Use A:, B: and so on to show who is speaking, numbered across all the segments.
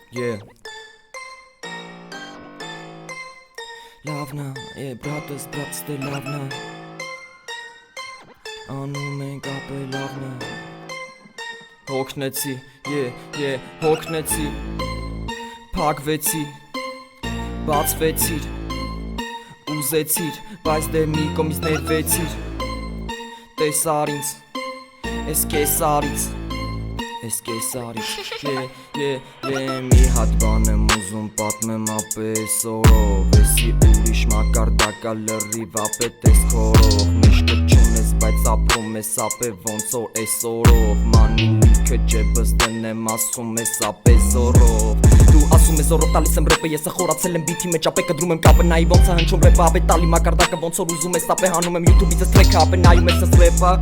A: Yeah. Լավնա, բրատս դե լավնա Անում ենք ապե լավնա Հոգնեցի, հոգնեցի Փակվեցի, բացվեցիր Ուզեցիր, բայց դե մի կողմից ներվեցիր Տեսար ինձ, ես կեսարից Մի հատ բան եմ ուզում պատմեմ ապես օրով Էսի ուրիշ մակարդակա լրիվ ապե տես քորով Միշտ չունես բայց ապրում ես ապե ոնց որ էս օրով Մանին լիքը ջեբս դնեմ ասում ես ապե զորով Դու ասում ես զորով տալիս եմ ռեպը եսը խորացել եմ բիթի մեջ ապե կդրում եմ կապը նայի ոնց է հնչում ռեպը ապե տալի մակարդակը ոնց որ ուզում ես ապե հանում եմ յութուբից ես թրեքը ապե նայում ես ռեպը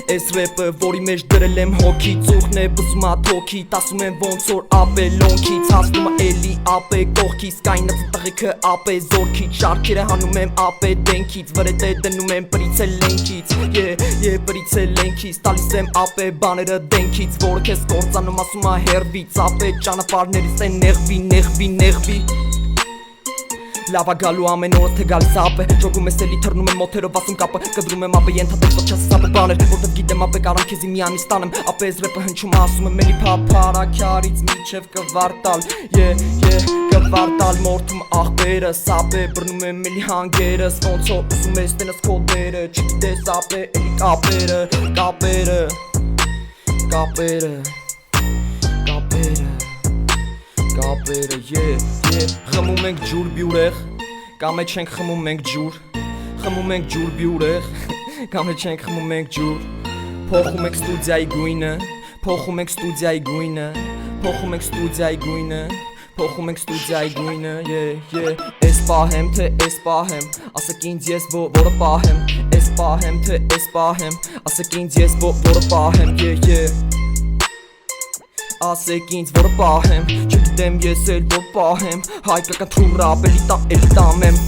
A: Այս ռեպը, որի մեջ դրել եմ հոգի Ծուխն է բզում աթոքիտ Ասում եմ ոնց որ ապե լոնքից Հասնում է էլի ապե կողքից Կայնած տղիքը ապե զորքից Շարքերը հանում եմ ապե դենքից Վրետ է դնում եմ պրիցել լենքից Պրիցել լենքից Տալիս եմ ապե բաները դենքից Որը քեզ կործանում ասում է հերվից Ապե ճանապարհներից են նեղվի Լավա գալու ամեն օրը թե գալիս ապե Ժոգում ես էլի թռնում եմ մոթերով ասում կապը Կդրում եմ ապե ենթատես որ չասես ապե բաներ Որտև գիտեմ ապե կարամ քեզի միանի ստանեմ Ապե ես ռեպը հնչում ասում եմ էլի փափարաքյարից միջև կվարտալ Կվարտալ մորթում աղբերս ապե Բռնում եմ էլի հանգերս Ոնց որ ուզում ես տենս քո դերը Չգիտես ապե էլի կապերը Խմում ենք ջուր բյուրեղ Կամ է չենք խմում մենք ջուր Խմում ենք ջուր բյուրեղ Կամ է չենք խմում ենք ջուր Փոխում ենք ստուդիայի գույնը Փոխում ենք ստուդիայի գույնը Փոխում ենք ստուդիայի գույնը Փոխում ենք ստուդիայի գույնը Էս պահեմ թե էս պահեմ Ասեք ինձ ես որը պահեմ Էս պահեմ թե էս պահեմ Ասեք ինձ ես որը պահեմ Ասեք ինձ որը պահեմ Չգիտեմ ես էլ որ պահեմ Հայկական թրում ռապ էլի տամեմ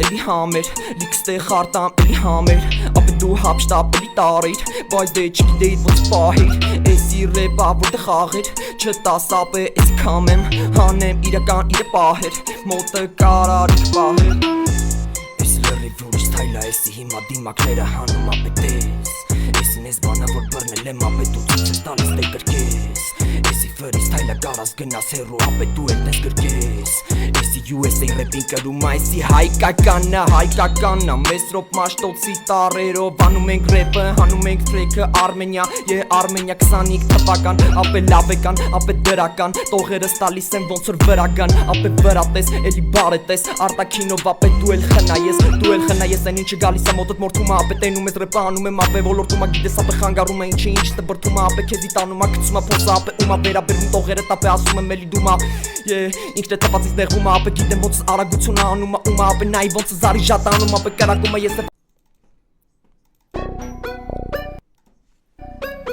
A: Էլի համեր Լիք ստեղ խարտամ էլի համեր Ապե դու հապշտապ էլի տարիր Բայց դե չգիտեիդ ոնց պահիր Էսի ռեպա որտեղ խաղեր Չտաս ապե էսի կամեմ Հանեմ իրական իրը պահեր Մոտը կարարիք պահեր Էսի լրիվ ուրիշ թայլա Էսի հիմա դիմակները հանում ապե տես Էսին ես բանա որ բռնել եմ ապե դու ցույց ես տալիս դե կրկես Էսի ֆրիս թայլա կարաս գնաս հերու ապե դու էլ տես կրկես Էսի USA ռեպին կրում այսի հայկականա Մեզ ռոպ մաշտոցի տարերով Անում ենք ռեպը, հանում ենք թրեքը Արմենիա, Արմենիա 25 թվական Ապե լավեկան, ապե դրական Տողերս տալիս եմ ոնց որ վրական Ապե վրատես, էլի բարետես Արտակինով ապե դու էլ խնայես Այն ինչը գալիս է մոտդ մորթում ապե տենում ես ռեպը անում եմ ապե ոլորտում գիտես ապե խանգարում է ինչ տբրթում ապե քեզի տանում գցում փոսը ապե ումա վերաբերում տողերը ապե ասում եմ էլի դումա ինքն է տպածից նեղում ապե գիտեմ ոնց արագությունը անում ումա ապե նայ ոնց զարի ժատանում ապե կրակում ես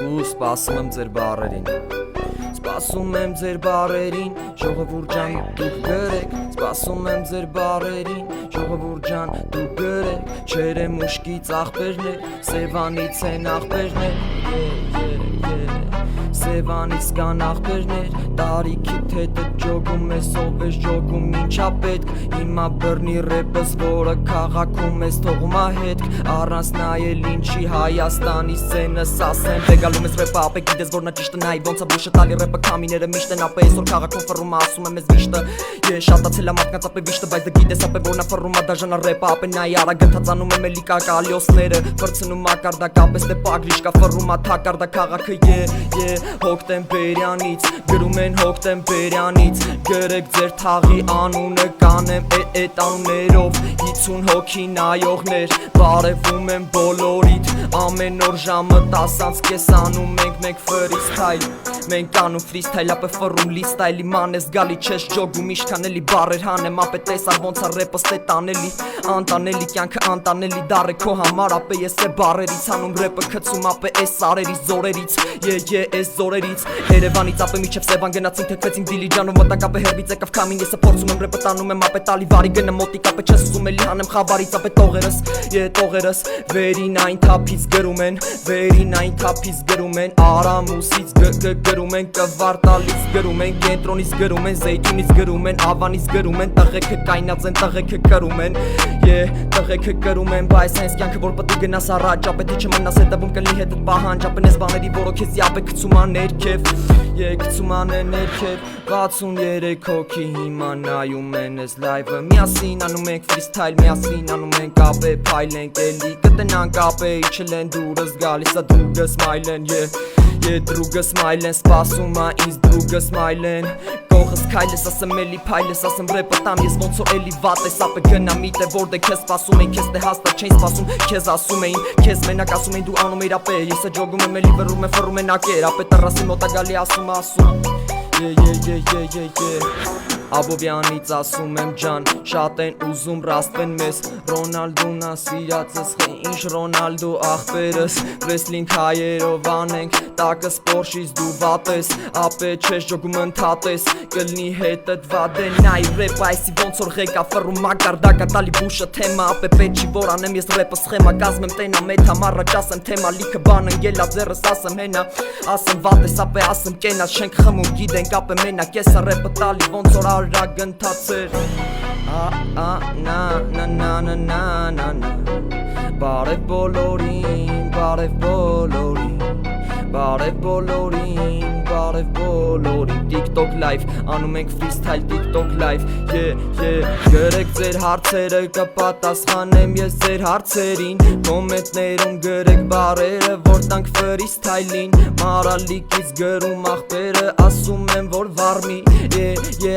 A: ու սպասում եմ ձեր բարերին Սպասում եմ ձեր բարերին ժողովուրդ ջան դուք գրեք Սպասում եմ ձեր բարերին ժողովուրդ ջան դուք գրեք Չերեմ ուշքից աղբերներ Սևանից են աղբերներ Սևանից կան աղբերներ Տարիքիդ հետը ջոգում ես ով ես ջոգում ինչա պետք Հիմա բռնի ռեպս որը քաղաքում ես թողում ա հետք Առանց նայել ինչի Հայաստանի սենս ասեմ Դե գալում ես ռեպը ապե գիտես որ նա ճիշտը նայի ոնց ա բուշը տալի ռեպը կամիները միշտ են ապե այսօր քաղաքում ֆռում ա ասում եմ ես վիշտը Շատացել ա մարդկանց ապե վիշտը բայց դե գիտես ապե որ նա ֆռում ա դաժան ա ռեպը ապե նայի արագ ընթացանում եմ էլի կակալյոսները Վրցնում մակարդակ ապես դե պագրիշկա ֆռում ա թակարդա քաղաքը Հոկտեմբերյանից գրում են հոկտեմբերյանից Գրեք ձեր թաղի անունը կանեմ էդ անուններով 50 հոգի նայողներ բարևում եմ բոլորիդ ամեն օր ժամը 10:00 կես անում ենք մեկ ֆրիստայլ Մենք անում ֆրիստայլ ապե ֆռում լիստայլի ման ես գալի չես ջոգում ինչքան էլի բարեր հանեմ ապե տեսար ոնց ա ռեպս տե տանելի անտանելի կյանքը անտանելի դառը քո համար ապե ես է բարերից անում ռեպը գցում ապե էս արերից զորերից այս զորերից Երևանից ապե միջև Սևան գնացին թեքվեցին Դիլիջանով մտակապե հերբից եկավ քամին Եսը փորձում եմ ռեպը տանում եմ ապե տալի վարի գնեմ մոտիկ ապե չես ուզում էլի հանեմ խաբարից ապե տողերս տողերս վերին այն թափից գրում են վերին այն թափից գրում են Արամուսից գրում են կվարտալից գրում են կենտրոնից գրում են Զեյթունից գրում են ավանից գրում են տղեկը կայնած են տղեկը կրում են տղեկը կրում են բայց հենց կյանքը որ պետք գնաս առաջ ապե թե չմնաս հետևում կլինի հետդ պահանջ ապե նես բաների որը քեզ ապե գցում ան ներքև գցում ան ներքև 63 հոգի հիմա նայում են այս լայվը միասին անում ենք ֆրիստայլ միասին անում ենք ապե փայլենք էլի կտնանք ապե իջել են դուրս գալիս է դուգը սմայլեն դրուգը սմայլեն սպասում ա ինձ դրուգը սմայլեն Կողս քայլես ասեմ էլի փայլես ասեմ ռեպը տամ ես ոնց որ էլի վատ ես ապե գնա միտե որտե քեզ սպասում էին քեզ դե հաստատ չէին սպասում քեզ ասում էին քեզ մենակ ասում էին դու անում էիր ապե եսը ջոգում եմ էլի վռում եմ ֆռում են ակեր ապե տռասի մոտա գալի ասում Աբովյանից ասում եմ ջան շատ են ուզում ռաստվեն մեզ Ռոնալդուն ա սիրածս ինչ Ռոնալդո ախպերս Ռեսլինգ հայերով անենք տակս Պորշից դու վատես ապե չես ջոգում ընդհատես կլնի հետդ վադե նայ ռեպ այսի ոնց որ ղեկա ֆռում մակարդակա տալի բուշը թեմա ապե պետք չի որ անեմ ես ռեպը սխեմա կազմեմ տենա մեթ համառաջ ասեմ թեմա լիքը բան ընկելա ձեռս ասեմ հենա ասեմ վատես ապե ասեմ կենաս չենք խմում գիտենք ապե մենակ եսա ռեպը տալի ոնց որ արագ ընթացեր Բարև բոլորին, բարև բոլորին Բարև բոլորին, բարև բոլորին TikTok live, անում ենք freestyle TikTok live Գրեք ձեր հարցերը կպատասխանեմ ես ձեր հարցերին Կոմենտներում գրեք բարերը որ տանք freestyle-ին Մարալիկից գրում ախպերը ասում եմ որ վարմի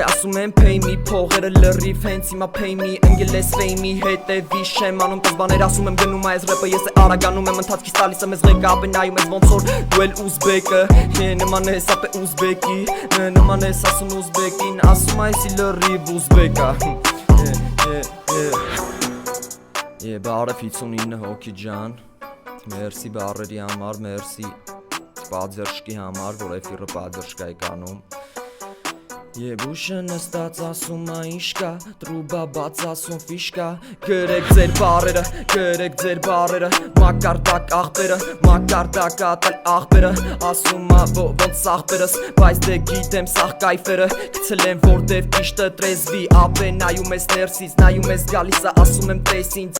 A: ասում եմ pay me փողերը լրիվ հենց հիմա pay me ընգելես fame-ի հետևի շեմ անում տես բաներ ասում եմ գնում այս ռեպը ես է արագանում եմ ընթացքից տալիս եմ ես ղեկը ապե նայում ես ոնց որ դու էլ ուզբեկը նման ես ապե ուզբեկի նման ես ասում ուզբեկին ասում այսի լրիվ ուզբեկա բարև 59 հոգի ջան մերսի բարերի համար մերսի պատերշկի համար որ էֆիրը պատերշկա է կանում Եբուշը նստած ասում ա ինչ կա, տրուբա բաց ասում ֆիշկա Գրեք ձեր բարերը, մակարդակ աղբերը Մակարդակ ատալ աղբերը, ասում ա ոնց աղբերս Բայց դե գիտեմ սաղ կայֆերը, գցել եմ որտև ճիշտը տրեզվի Ապե նայում ես ներսից, նայում ես գալիս ա ասում եմ տես ինձ